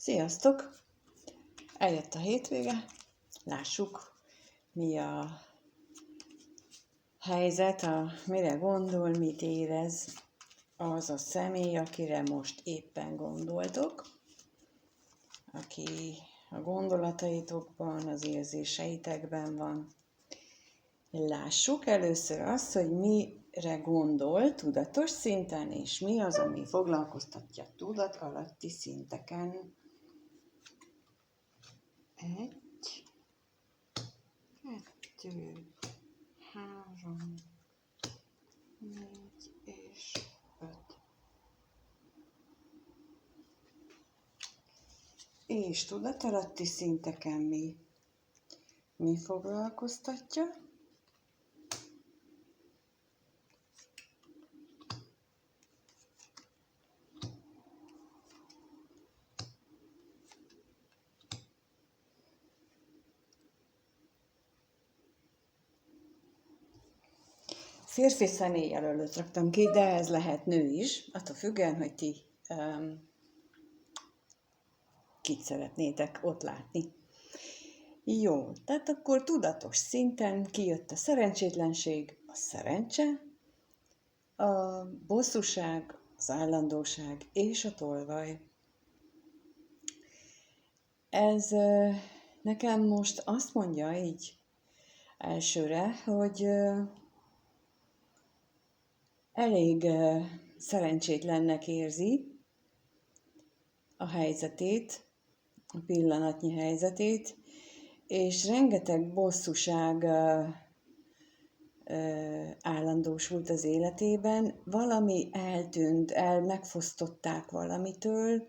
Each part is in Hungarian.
Sziasztok! Eljött a hétvége, lássuk, mi a helyzet, mire gondol, mit érez az a személy, akire most éppen gondoltok, aki a gondolataitokban, az érzéseitekben van. Lássuk először azt, hogy mire gondol tudatos szinten, és mi az, ami foglalkoztatja tudat alatti szinteken. 1, 2, 3, 4 és 5. És tudatalatti szinteken mi foglalkoztatja? Férfi személyjelölőt raktam ki, de ez lehet nő is, attól függően, hogy ti kit szeretnétek ott látni. Jó, tehát akkor tudatos szinten kijött a szerencsétlenség, a szerencse, a bosszúság, az állandóság és a tolvaj. Ez nekem most azt mondja így elsőre, hogy elég szerencsétlennek érzi a helyzetét, a pillanatnyi helyzetét, és rengeteg bosszúság állandósult az életében, valami eltűnt, megfosztották valamitől,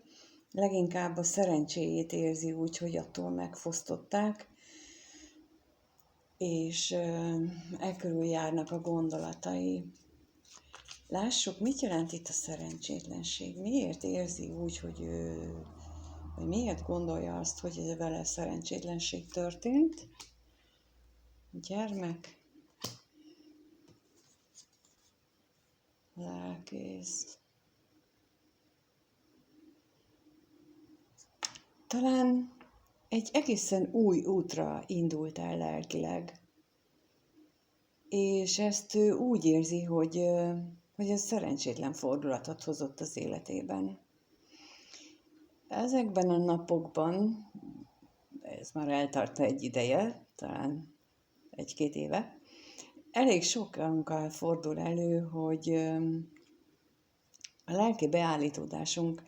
leginkább a szerencséjét érzi úgy, hogy attól megfosztották, és körül járnak a gondolatai. Lássuk, mit jelent itt a szerencsétlenség. Miért érzi úgy, vagy miért gondolja azt, hogy ez vele szerencsétlenség történt? Gyermek, lelkész. Talán egy egészen új útra indult el lelkileg. És ezt ő úgy érzi, hogy ez szerencsétlen fordulatot hozott az életében. Ezekben a napokban, ez már eltart egy ideje, talán 1-2 éve, elég sokankkal fordul elő, hogy a lelki beállítódásunk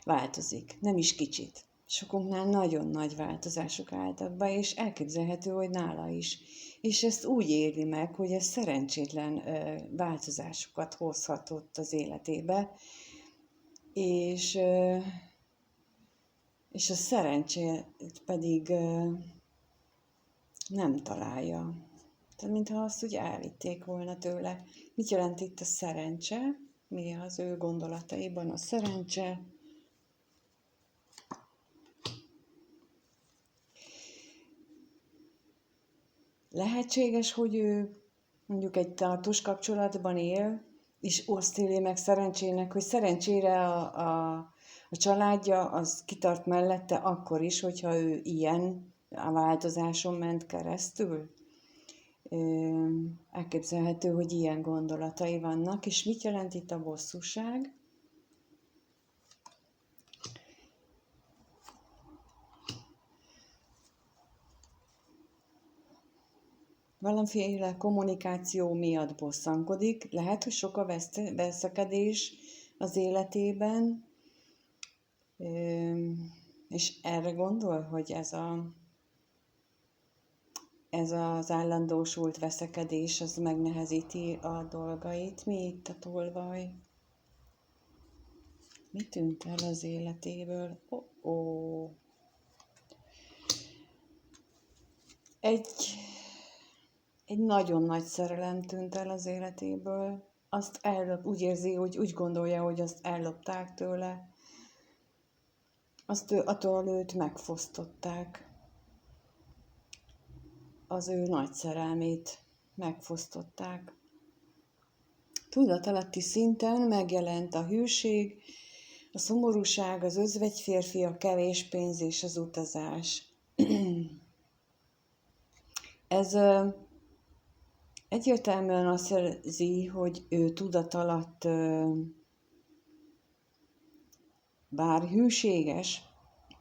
változik, nem is kicsit. Sokunknál nagyon nagy változások álltak be, és elképzelhető, hogy nála is. És ezt úgy éli meg, hogy ez szerencsétlen változásokat hozhatott az életébe, és a szerencsét pedig nem találja. Tehát mintha azt úgy elvitték volna tőle. Mit jelent itt a szerencse? Mi az ő gondolataiban a szerencse? Lehetséges, hogy ő mondjuk egy tartós kapcsolatban él, és azt éli meg szerencsének, hogy szerencsére a családja az kitart mellette akkor is, hogyha ő ilyen a változáson ment keresztül. Elképzelhető, hogy ilyen gondolatai vannak. És mit jelent itt a bosszúság? Valamiféle kommunikáció miatt bosszankodik. Lehet, hogy sok a veszekedés az életében, és erre gondol, hogy ez az állandósult veszekedés, az megnehezíti a dolgait. Mi itt a tolvaj? Mi tűnt el az életéből? Egy nagyon nagy szerelem tűnt el az életéből. Úgy érzi, hogy úgy gondolja, hogy azt ellopták tőle. Attól őt megfosztották. Az ő nagy szerelmét megfosztották. Tudatalatti szinten megjelent a hűség, A szomorúság, az özvegy férfi, a kevés pénz és az utazás. Ez egyértelműen azt jelzi, hogy ő tudat alatt bár hűséges,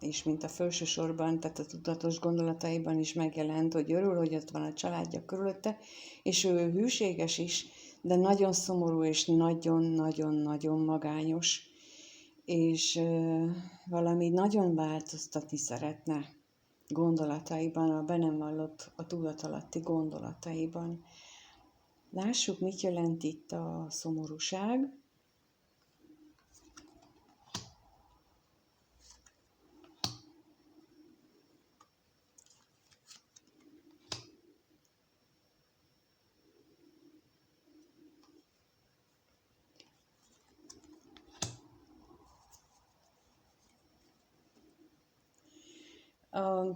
és mint a felső sorban, tehát a tudatos gondolataiban is megjelent, hogy örül, hogy ott van a családja körülötte, és ő hűséges is, de nagyon szomorú és nagyon-nagyon-nagyon magányos, és valami nagyon változtatni szeretne gondolataiban, a be nem vallott, a tudatalatti gondolataiban. Lássuk, mit jelent itt a szomorúság.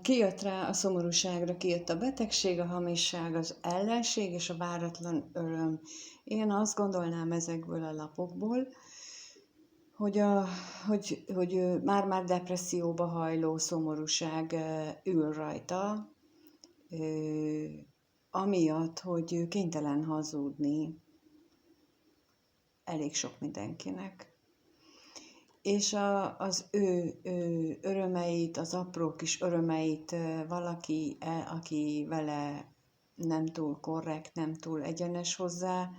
Kijött rá a szomorúságra, kijött a betegség, a hamisság, az ellenség és a váratlan öröm. Én azt gondolnám ezekből a lapokból, hogy már-már depresszióba hajló szomorúság ül rajta, amiatt, hogy ő kénytelen hazudni elég sok mindenkinek. És az ő örömeit, az apró kis örömeit valaki, aki vele nem túl korrekt, nem túl egyenes hozzá,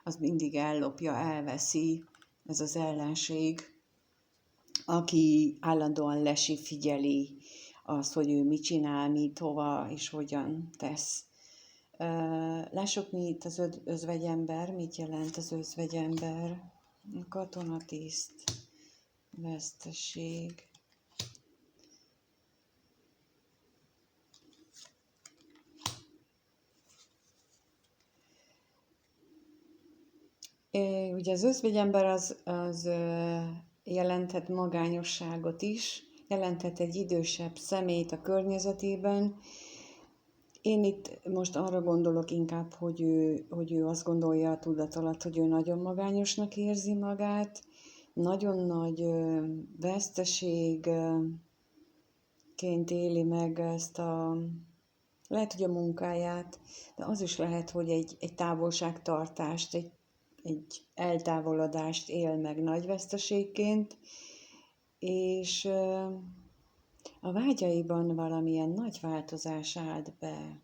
az mindig ellopja, elveszi, ez az ellenség, aki állandóan figyeli azt, hogy ő mit csinál, mit, hova és hogyan tesz. Lássuk, mi itt az özvegyember, mit jelent az özvegyember, katonatiszt, veszteség. Ugye az özvegyember az jelenthet magányosságot is, jelenthet egy idősebb személyt a környezetében. Én itt most arra gondolok inkább, hogy ő azt gondolja a tudat alatt, hogy ő nagyon magányosnak érzi magát, nagyon nagy veszteségként éli meg ezt lehet, hogy a munkáját, de az is lehet, hogy egy távolságtartást, egy eltávolodást él meg nagy veszteségként, és a vágyaiban valamilyen nagy változás állt be.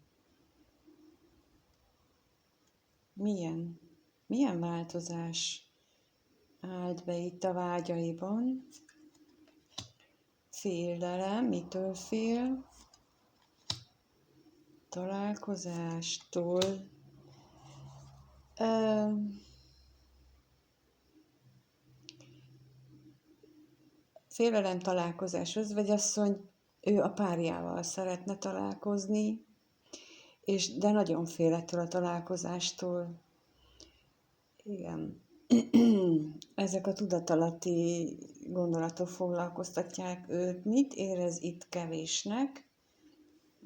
Milyen változás állt be itt a vágyaiban? Félelem, mitől fél? Találkozástól. Félelem, találkozás, özvegyasszony, ő a párjával szeretne találkozni, de nagyon fél ettől a találkozástól. Igen. Ezek a tudatalatti gondolatok foglalkoztatják őt. Mit érez itt kevésnek?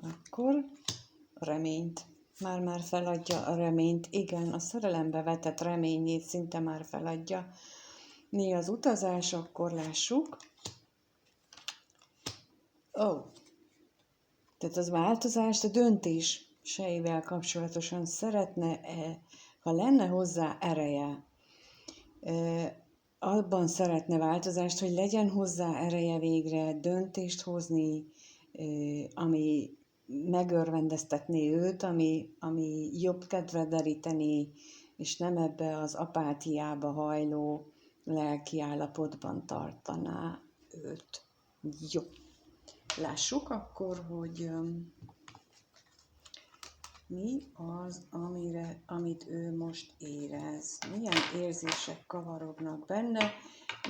Akkor a reményt. Már feladja a reményt. Igen, a szerelembe vetett reményét szinte már feladja. Mi az utazás, akkor lássuk. Tehát az változást a döntéseivel kapcsolatosan szeretne, ha lenne hozzá ereje, abban szeretne változást, hogy legyen hozzá ereje végre döntést hozni, ami megörvendeztetné őt, ami jobb kedvre deríteni, és nem ebbe az apátiába hajló lelkiállapotban tartaná őt. Jó. Lássuk akkor, hogy mi az, amit ő most érez. Milyen érzések kavarognak benne.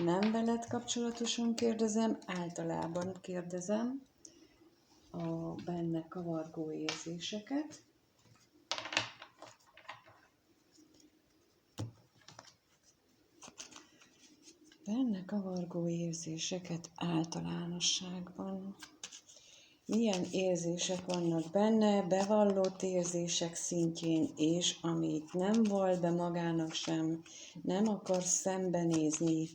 Nem veled kapcsolatosan kérdezem, általában kérdezem a benne kavargó érzéseket. Benne kavargó érzéseket általánosságban. Milyen érzések vannak benne, bevallott érzések szintjén, és amit nem vall be magának sem, nem akar szembenézni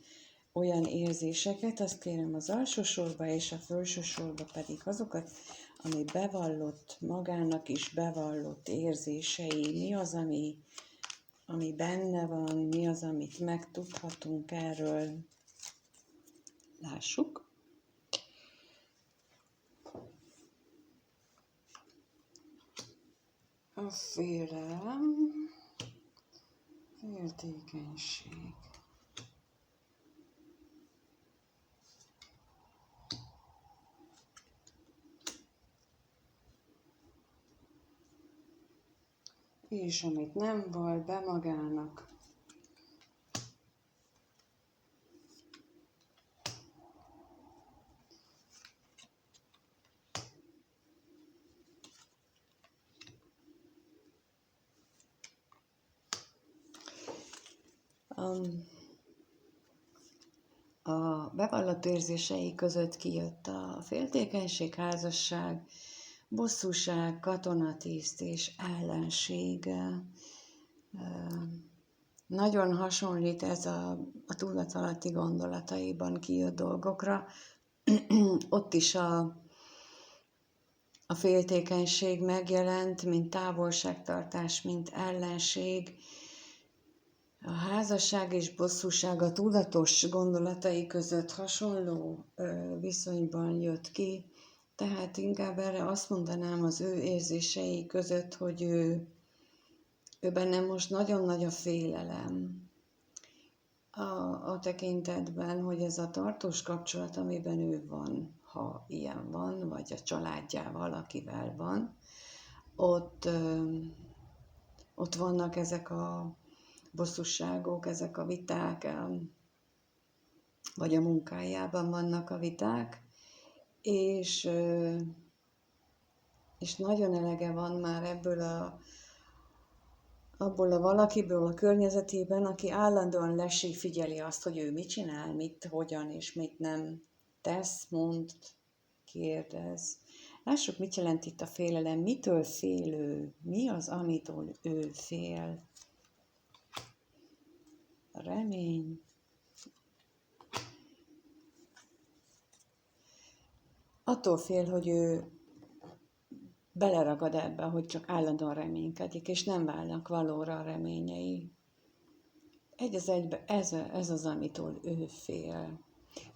olyan érzéseket, azt kérem az alsó sorba, és a felső sorba pedig azokat, ami bevallott, magának is bevallott érzései, mi az, ami benne van, mi az, amit megtudhatunk erről. Lássuk. A félelem, féltékenység. És amit nem val be magának. A bevallott érzései között kijött a féltékenység, házasság, bosszúság, katonatiszt és ellenség. Nagyon hasonlít ez a tudatalatti gondolataiban kijött dolgokra. Ott is a féltékenység megjelent, mint távolságtartás, mint ellenség. A házasság és bosszúság a tudatos gondolatai között hasonló viszonyban jött ki, tehát inkább erre azt mondanám az ő érzései között, hogy ő bennem most nagyon nagy a félelem a tekintetben, hogy ez a tartós kapcsolat, amiben ő van, ha ilyen van, vagy a családjával, akivel van, ott vannak ezek a bosszúságok, ezek a viták, vagy a munkájában vannak a viták, és nagyon elege van már abból a valakiből a környezetében, aki állandóan figyeli azt, hogy ő mit csinál, mit, hogyan és mit nem tesz, mond, kérdez. Lássuk, mit jelent itt a félelem, mitől fél ő, mi az, amitől ő fél. A remény. Attól fél, hogy ő beleragad ebbe, hogy csak állandóan reménykedik, és nem válnak valóra a reményei. Egy az egybe, ez az, amitől ő fél.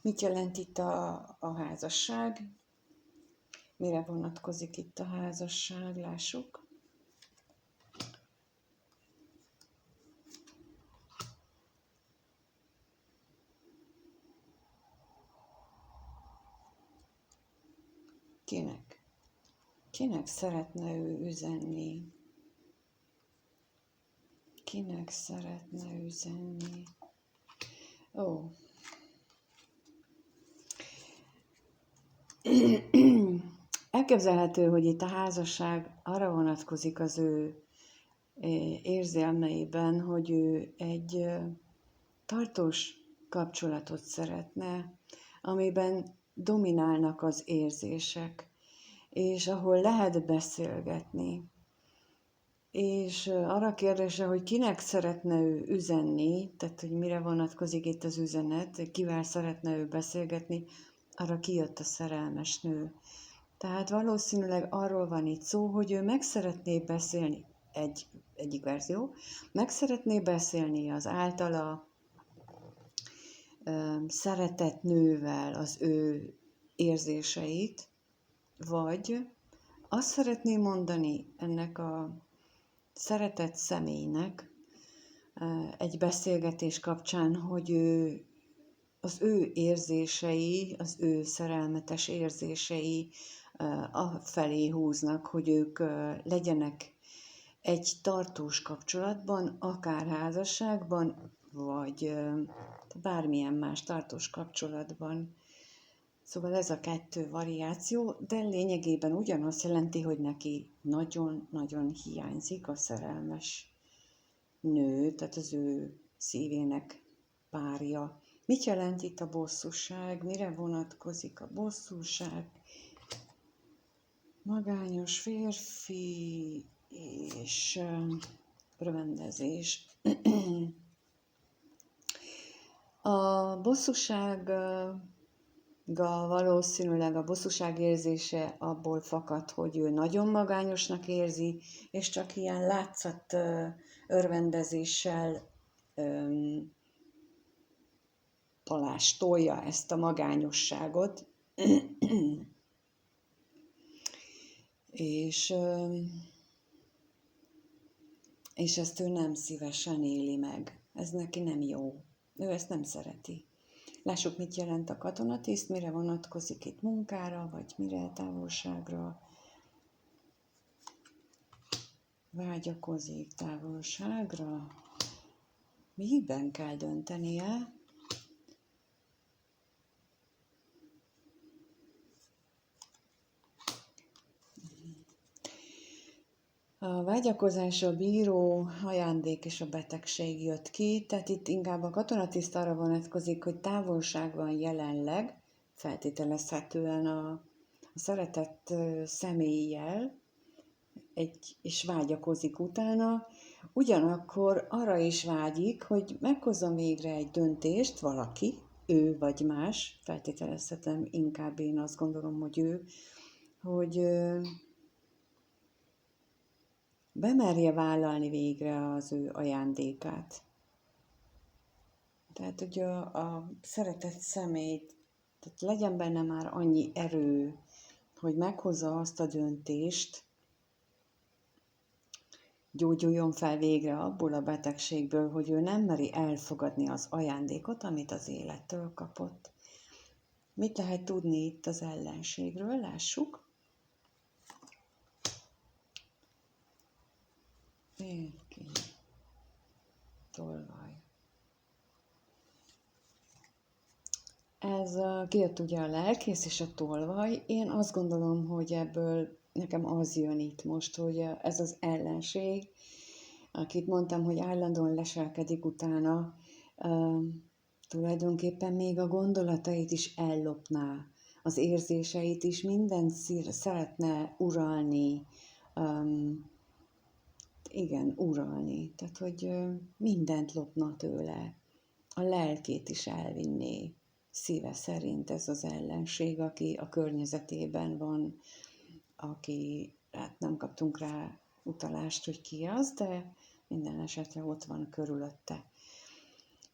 Mit jelent itt a házasság? Mire vonatkozik itt a házasság? Lássuk. Kinek? Kinek szeretne ő üzenni? Kinek szeretne üzenni? Ó. Elképzelhető, hogy itt a házasság arra vonatkozik az ő érzelmeiben, hogy ő egy tartós kapcsolatot szeretne, amiben dominálnak az érzések, és ahol lehet beszélgetni. És arra kérdése, hogy kinek szeretne ő üzenni, tehát hogy mire vonatkozik itt az üzenet, kivel szeretne ő beszélgetni, arra kijött a szerelmes nő. Tehát valószínűleg arról van itt szó, hogy ő meg szeretné beszélni, egyik verzió, meg szeretné beszélni az általa szeretett nővel az ő érzéseit, vagy azt szeretné mondani ennek a szeretett személynek egy beszélgetés kapcsán, hogy az ő érzései, az ő szerelmetes érzései afelé húznak, hogy ők legyenek egy tartós kapcsolatban, akár házasságban, vagy bármilyen más tartós kapcsolatban. Szóval ez a kettő variáció, de lényegében ugyanazt jelenti, hogy neki nagyon-nagyon hiányzik a szerelmes nő, tehát az ő szívének párja. Mit jelent itt a bosszúság? Mire vonatkozik a bosszúság? Magányos férfi és rövidezés. A bosszúsággal valószínűleg a bosszúság érzése abból fakad, hogy ő nagyon magányosnak érzi, és csak ilyen látszat örvendezéssel tolja ezt a magányosságot, és ezt ő nem szívesen éli meg. Ez neki nem jó. Ő ezt nem szereti. Lássuk, mit jelent a katonatiszt, mire vonatkozik itt, munkára, vagy mire, távolságra. Vágyakozik távolságra. Miben kell döntenie? A vágyakozás, a bíró, ajándék és a betegség jött ki, tehát itt inkább a katonatiszt arra vonatkozik, hogy távolságban jelenleg, feltételezhetően a szeretett személlyel, és vágyakozik utána, ugyanakkor arra is vágyik, hogy meghozzon végre egy döntést valaki, ő vagy más, feltételezhetem, inkább én azt gondolom, hogy ő, hogy bemerje vállalni végre az ő ajándékát. Tehát, hogy a szeretett személy, tehát legyen benne már annyi erő, hogy meghozza azt a döntést, gyógyuljon fel végre abból a betegségből, hogy ő nem meri elfogadni az ajándékot, amit az élettől kapott. Mit lehet tudni itt az ellenségről? Lássuk. Tolvaj. Ez kijött ugye a lelkész és a tolvaj. Én azt gondolom, hogy ebből nekem az jön itt most, hogy ez az ellenség, akit mondtam, hogy állandóan leselkedik utána, tulajdonképpen még a gondolatait is ellopná, az érzéseit is, mindent szeretne uralni, igen, uralni, tehát hogy mindent lopna tőle, a lelkét is elvinné szíve szerint ez az ellenség, aki a környezetében van, aki, hát nem kaptunk rá utalást, hogy ki az, de minden esetre ott van körülötte.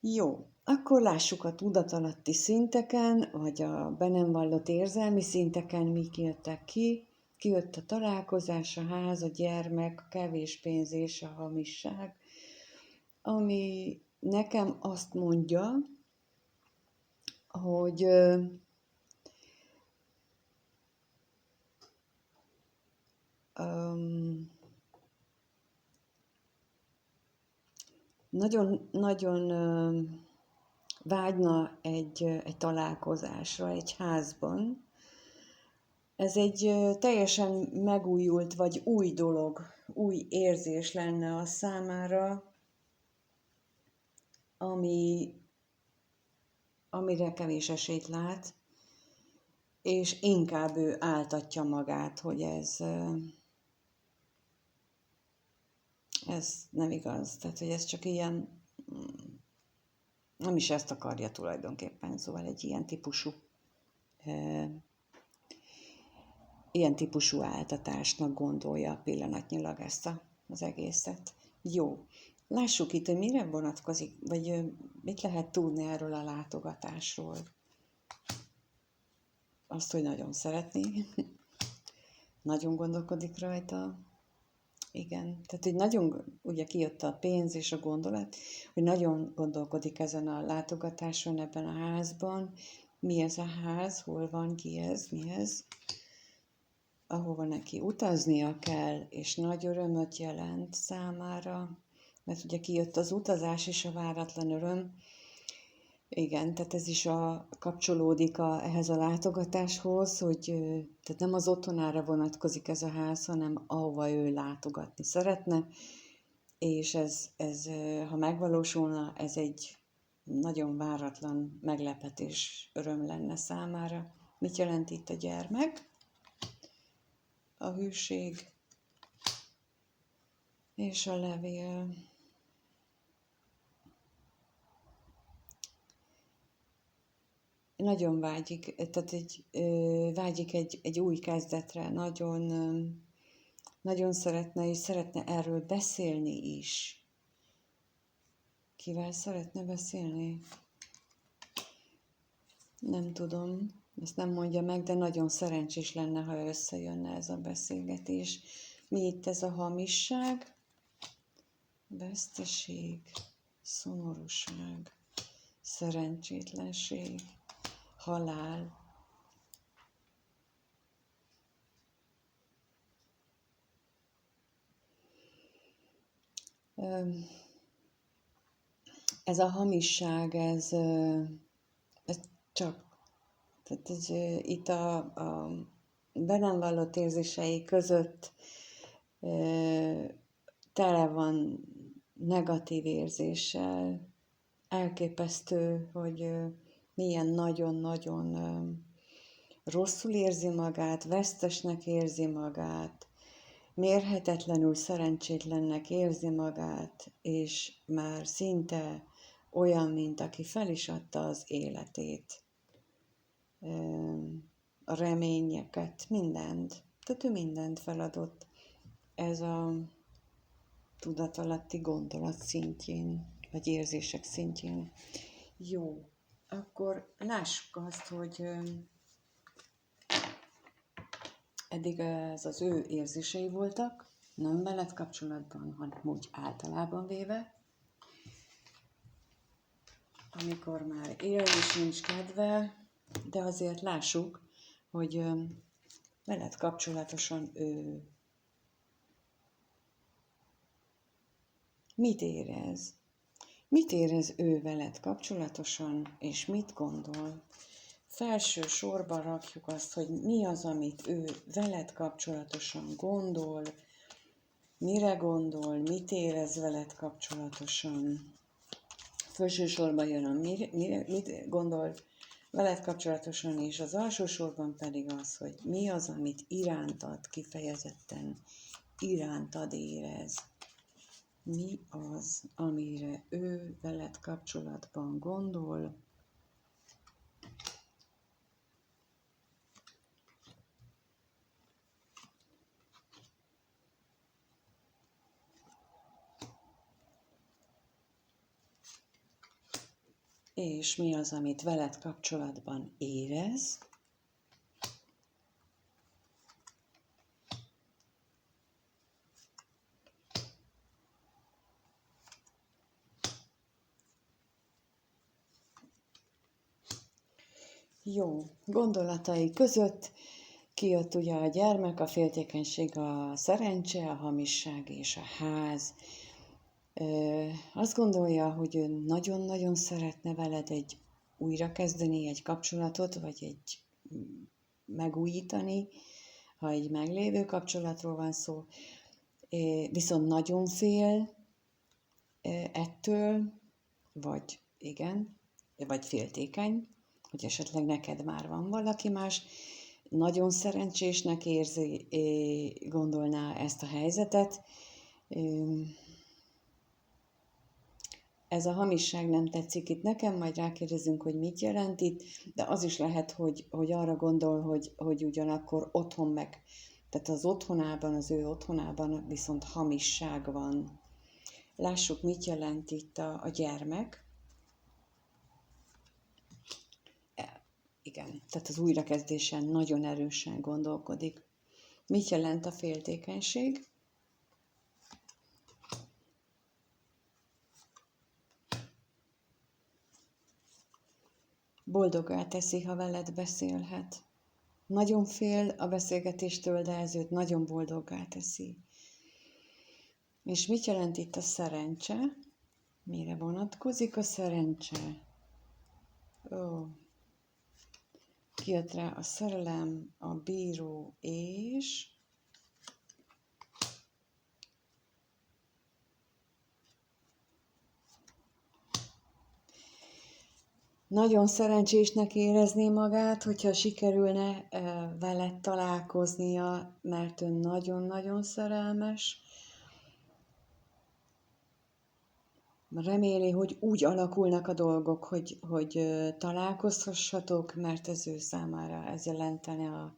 Jó, akkor lássuk a tudatalatti szinteken, vagy a be nem vallott érzelmi szinteken, mik jöttek ki. Kijött a találkozás, a ház, a gyermek, a kevés pénz és a hamisság, ami nekem azt mondja, hogy nagyon vágyna egy találkozásra egy házban. Ez egy teljesen megújult vagy új dolog, új érzés lenne a számára, amire kevés esélyt lát, és inkább ő áltatja magát, hogy ez nem igaz. Tehát, hogy ez csak ilyen, nem is ezt akarja tulajdonképpen, szóval egy ilyen típusú áltatásnak gondolja pillanatnyilag ezt az egészet. Jó, lássuk itt, hogy mire vonatkozik, vagy mit lehet tudni erről a látogatásról. Azt, hogy nagyon szeretné, nagyon gondolkodik rajta, igen, tehát hogy nagyon, ugye kijött a pénz és a gondolat, hogy nagyon gondolkodik ezen a látogatáson, ebben a házban, mi ez a ház, hol van, ki ez, mi ez, ahova neki utaznia kell, és nagy örömöt jelent számára, mert ugye kijött az utazás és a váratlan öröm. Igen, tehát ez is kapcsolódik ehhez a látogatáshoz, hogy tehát nem az otthonára vonatkozik ez a ház, hanem ahova ő látogatni szeretne, és ez ha megvalósulna, ez egy nagyon váratlan meglepetés, öröm lenne számára. Mit jelent itt a gyermek? A hűség és a levél. nagyon vágyik, tehát vágyik egy új kezdetre, nagyon szeretne, és szeretne erről beszélni is. Kivel szeretne beszélni? Nem tudom, ezt nem mondja meg, de nagyon szerencsés lenne, ha összejönne ez a beszélgetés. Mi itt ez a hamisság? Veszteség, szomorúság, szerencsétlenség, halál. Ez a hamisság, ez csak, tehát itt a bennem vallott érzései között tele van negatív érzéssel, elképesztő, hogy milyen nagyon-nagyon rosszul érzi magát, vesztesnek érzi magát, mérhetetlenül szerencsétlennek érzi magát, és már szinte olyan, mint aki fel is adta az életét, a reményeket, mindent. Tehát ő mindent feladott. Ez a tudatalatti gondolat szintjén, vagy érzések szintjén. Jó, akkor lássuk azt, hogy eddig ez az ő érzései voltak, nem veled kapcsolatban, hanem úgy általában véve. Amikor már élni sincs kedve, de azért lássuk, hogy veled kapcsolatosan ő mit érez. Mit érez ő veled kapcsolatosan, és mit gondol? Felső sorba rakjuk azt, hogy mi az, amit ő veled kapcsolatosan gondol, mire gondol, mit érez veled kapcsolatosan. Felső sorban jön a mit gondol veled kapcsolatosan, és az alsó sorban pedig az, hogy mi az, amit irántad, kifejezetten irántad érez. Mi az, amire ő veled kapcsolatban gondol, és mi az, amit veled kapcsolatban érez. Jó, gondolatai között kijött ugye a gyermek, a féltékenység, a szerencse, a hamisság és a ház. Azt gondolja, hogy ő nagyon-nagyon szeretne veled újrakezdeni egy kapcsolatot, vagy megújítani, ha egy meglévő kapcsolatról van szó, viszont nagyon fél ettől, vagy igen, vagy féltékeny, hogy esetleg neked már van valaki más, nagyon szerencsésnek érzi, gondolná ezt a helyzetet. Ez a hamisság nem tetszik itt nekem, majd rákérdezünk, hogy mit jelent itt, de az is lehet, hogy arra gondol, hogy ugyanakkor otthon tehát az otthonában, az ő otthonában viszont hamisság van. Lássuk, mit jelent itt a gyermek. Igen, tehát az újrakezdésen nagyon erősen gondolkodik. Mit jelent a féltékenység? Boldoggá teszi, ha veled beszélhet. Nagyon fél a beszélgetéstől, de ez őt nagyon boldoggá teszi. És mit jelent itt a szerencse? Mire vonatkozik a szerencse? Kijött rá a szerelem, a bíró és nagyon szerencsésnek érezné magát, hogyha sikerülne veled találkoznia, mert ő nagyon-nagyon szerelmes. reméli, hogy úgy alakulnak a dolgok, hogy találkozhassatok, mert ez ő számára ez jelentene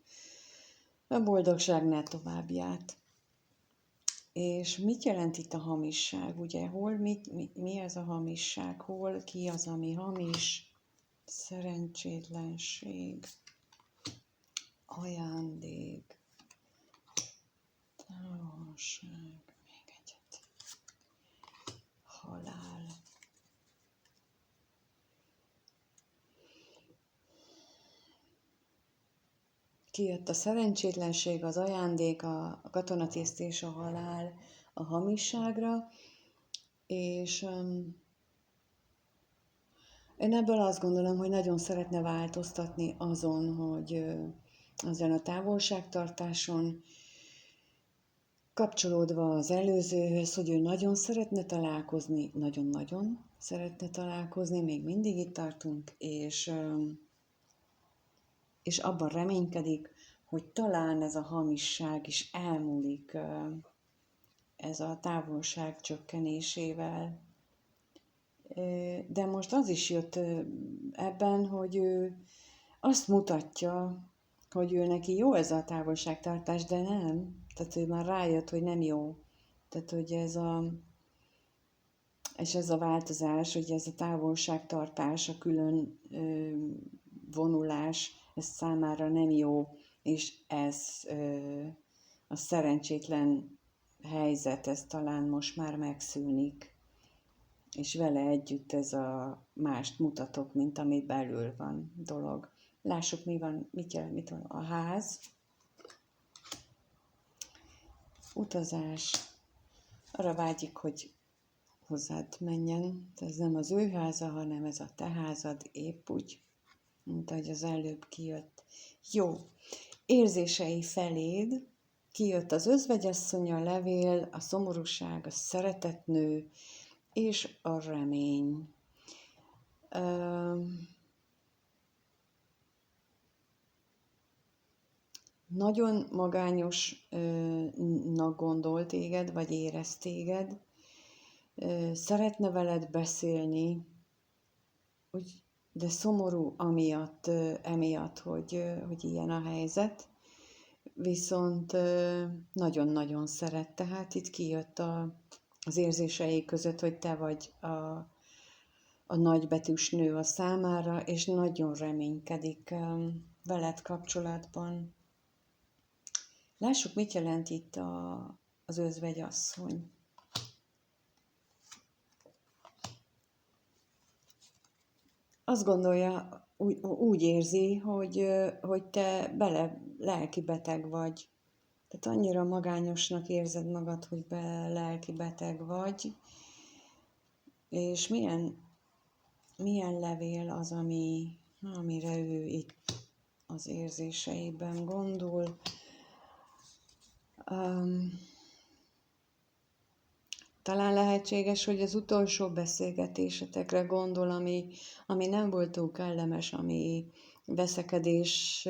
a boldogság továbbját. És mit jelent itt a hamisság? Ugye, hol, mi ez a hamisság? Hol, ki az, ami hamis? Szerencsétlenség, ajándék, távolság, még egyet, halál. Kijött a szerencsétlenség, az ajándék, a katonatiszt és a halál a hamisságra, és én ebből azt gondolom, hogy nagyon szeretne változtatni azon, hogy azon a távolságtartáson, kapcsolódva az előzőhöz, hogy ő nagyon szeretne találkozni, nagyon-nagyon szeretne találkozni, még mindig itt tartunk, és abban reménykedik, hogy talán ez a hamisság is elmúlik ez a távolság csökkenésével. De most az is jött ebben, hogy ő azt mutatja, hogy ő neki jó ez a távolságtartás, de nem. Tehát ő már rájött, hogy nem jó. Tehát, hogy ez a változás, hogy ez a távolságtartás, a külön vonulás, ez számára nem jó, és ez a szerencsétlen helyzet, ez talán most már megszűnik, és vele együtt ez a mást mutatok, mint ami belül van dolog. Lássuk, mi van, mit van a ház. Utazás. Arra vágyik, hogy hozzád menjen. Ez nem az ő háza, hanem ez a te házad, épp úgy, mint ahogy az előbb kijött. Jó. Érzései feléd. Kijött az özvegyasszony, a levél, a szomorúság, a szeretetnő és a remény. Nagyon magányosnak gondol téged, vagy érez téged, szeretne veled beszélni, de szomorú emiatt, hogy ilyen a helyzet, viszont nagyon-nagyon szeret. Tehát itt kijött az érzései között, hogy te vagy a nagybetűs nő a számára, és nagyon reménykedik veled kapcsolatban. Lássuk, mit jelent itt az özvegyasszony. Azt gondolja, úgy érzi, hogy te lelki beteg vagy. Tehát annyira magányosnak érzed magad, hogy lelki beteg vagy. És milyen levél az, amire ő itt az érzéseiben gondol. Talán lehetséges, hogy az utolsó beszélgetésetekre gondol, ami nem volt túl kellemes, ami veszekedés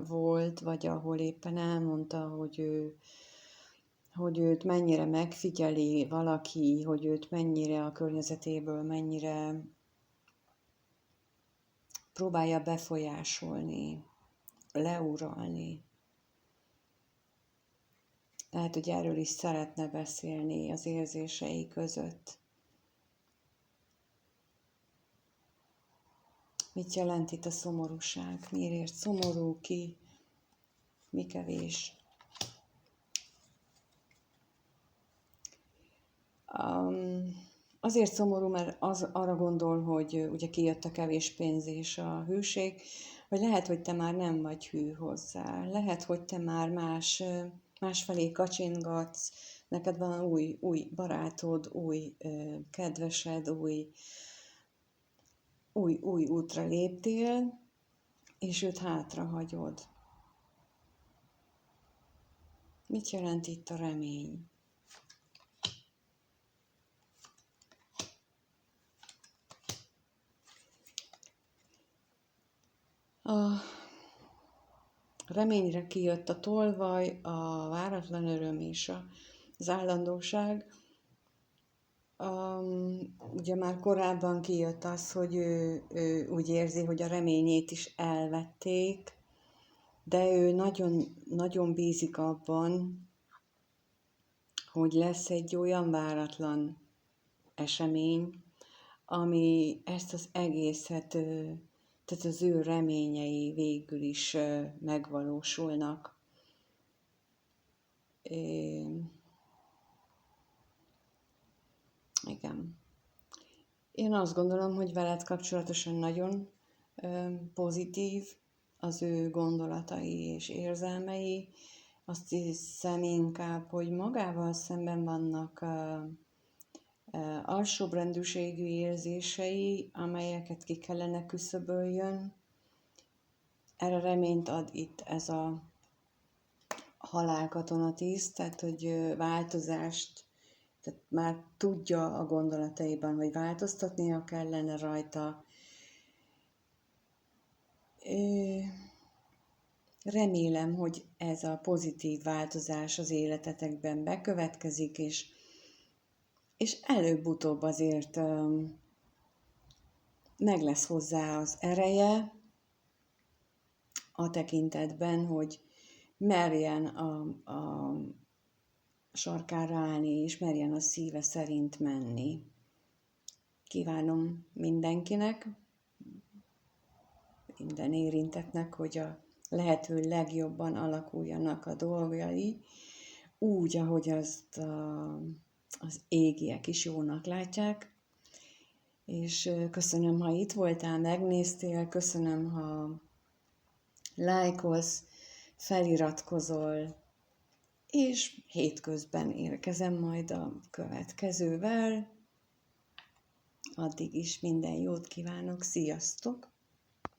volt, vagy ahol éppen elmondta, hogy őt mennyire megfigyeli valaki, hogy őt mennyire a környezetéből, mennyire próbálja befolyásolni, leuralni. Lehet, hogy erről is szeretne beszélni az érzései között. Mit jelent itt a szomorúság? Miért szomorú ki? Mi kevés? Azért szomorú, mert arra gondol, hogy ugye kijött a kevés pénz és a hűség, hogy lehet, hogy te már nem vagy hű hozzá. Lehet, hogy te már másfelé kacsingatsz, neked van új barátod, új kedvesed, új útra léptél, és őt hátrahagyod. Mit jelent itt a remény? A reményre kijött a tolvaj, a váratlan öröm és az állandóság. Ugye már korábban kijött az, hogy ő úgy érzi, hogy a reményét is elvették, de ő nagyon, nagyon bízik abban, hogy lesz egy olyan váratlan esemény, ami ezt az egészet, tehát az ő reményei végül is megvalósulnak. Igen. Én azt gondolom, hogy veled kapcsolatosan nagyon pozitív az ő gondolatai és érzelmei. Azt hiszem inkább, hogy magával szemben vannak alsóbbrendűségű érzései, amelyeket ki kellene küszöböljön. Erre reményt ad itt ez a halálkatonatiszt, tehát hogy változást, tehát már tudja a gondolataiban, hogy változtatnia kellene rajta. Remélem, hogy ez a pozitív változás az életetekben bekövetkezik, és előbb-utóbb azért meg lesz hozzá az ereje a tekintetben, hogy merjen a sarkára állni, és merjen a szíve szerint menni. Kívánom mindenkinek, minden érintettnek, hogy a lehető legjobban alakuljanak a dolgai, úgy, ahogy azt az égiek is jónak látják. És köszönöm, ha itt voltál, megnéztél, köszönöm, ha lájkolsz, feliratkozol, és hétközben érkezem majd a következővel. Addig is minden jót kívánok, sziasztok!